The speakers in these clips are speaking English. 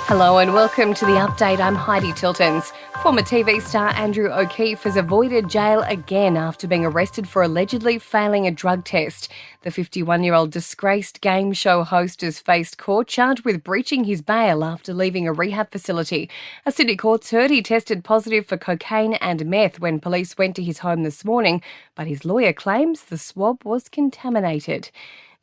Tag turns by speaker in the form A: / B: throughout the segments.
A: Hello and welcome to The Update. I'm Heidi Tiltons. Former TV star Andrew O'Keefe has avoided jail again after being arrested for allegedly failing a drug test. The 51-year-old disgraced game show host has faced court charged with breaching his bail after leaving a rehab facility. A Sydney court's heard he tested positive for cocaine and meth when police went to his home this morning, but his lawyer claims the swab was contaminated.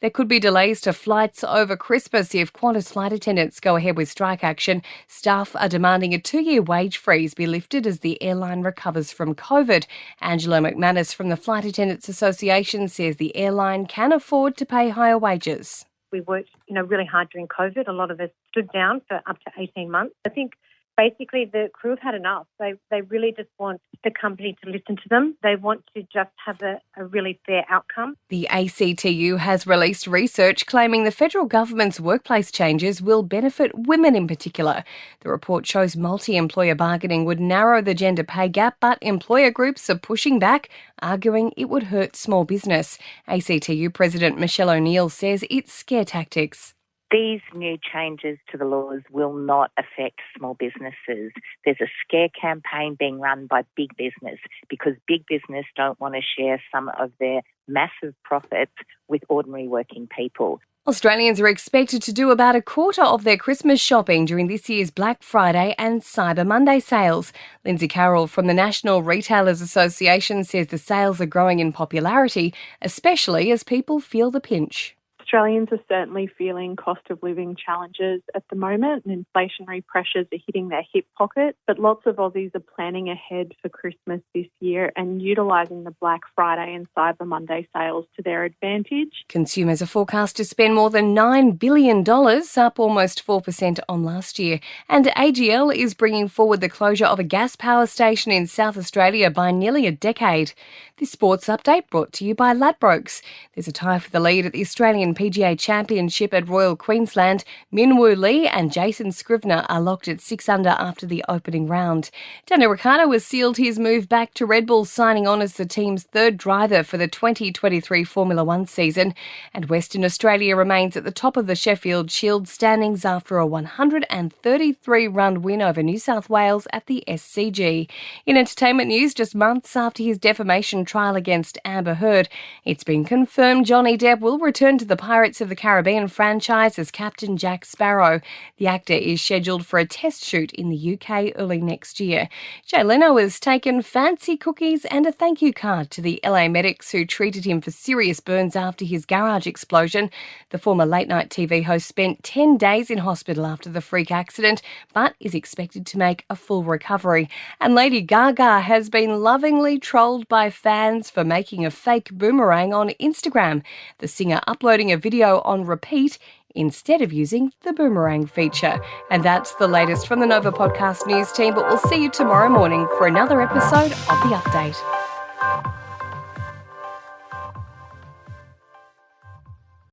A: There could be delays to flights over Christmas if Qantas flight attendants go ahead with strike action. Staff are demanding a 2-year wage freeze be lifted as the airline recovers from COVID. Angela McManus from the Flight Attendants Association says the airline can afford to pay higher wages.
B: We worked, really hard during COVID. A lot of us stood down for up to 18 months. I think basically the crew have had enough. They really just want the company to listen to them. They want to just have a really fair outcome.
A: The ACTU has released research claiming the federal government's workplace changes will benefit women in particular. The report shows multi-employer bargaining would narrow the gender pay gap, but employer groups are pushing back, arguing it would hurt small business. ACTU President Michelle O'Neill says it's scare tactics.
C: These new changes to the laws will not affect small businesses. There's a scare campaign being run by big business because big business don't want to share some of their massive profits with ordinary working people.
A: Australians are expected to do about a quarter of their Christmas shopping during this year's Black Friday and Cyber Monday sales. Lindsay Carroll from the National Retailers Association says the sales are growing in popularity, especially as people feel the pinch.
D: Australians are certainly feeling cost of living challenges at the moment and inflationary pressures are hitting their hip pocket, but lots of Aussies are planning ahead for Christmas this year and utilising the Black Friday and Cyber Monday sales to their advantage.
A: Consumers are forecast to spend more than $9 billion, up almost 4% on last year. And AGL is bringing forward the closure of a gas power station in South Australia by nearly a decade. This sports update brought to you by Ladbrokes. There's a tie for the lead at the Australian PGA Championship at Royal Queensland. Min Woo Lee and Jason Scrivener are locked at 6 under after the opening round. Daniel Riccardo has sealed his move back to RedBull, signing on as the team's third driver for the 2023 Formula One season. And Western Australia remains at the top of the Sheffield Shield standings after a 133-run win over New South Wales at the SCG. In entertainment news, just months after his defamation trial against Amber Heard, it's been confirmed Johnny Depp will return to the Pirates of the Caribbean franchise as Captain Jack Sparrow. The actor is scheduled for a test shoot in the UK early next year. Jay Leno has taken fancy cookies and a thank you card to the LA medics who treated him for serious burns after his garage explosion. The former late-night TV host spent 10 days in hospital after the freak accident, but is expected to make a full recovery. And Lady Gaga has been lovingly trolled by fans for making a fake boomerang on Instagram. The singer uploading a video on repeat instead of using the boomerang feature. And that's the latest from the Nova Podcast News team, but we'll see you tomorrow morning for another episode of The Update.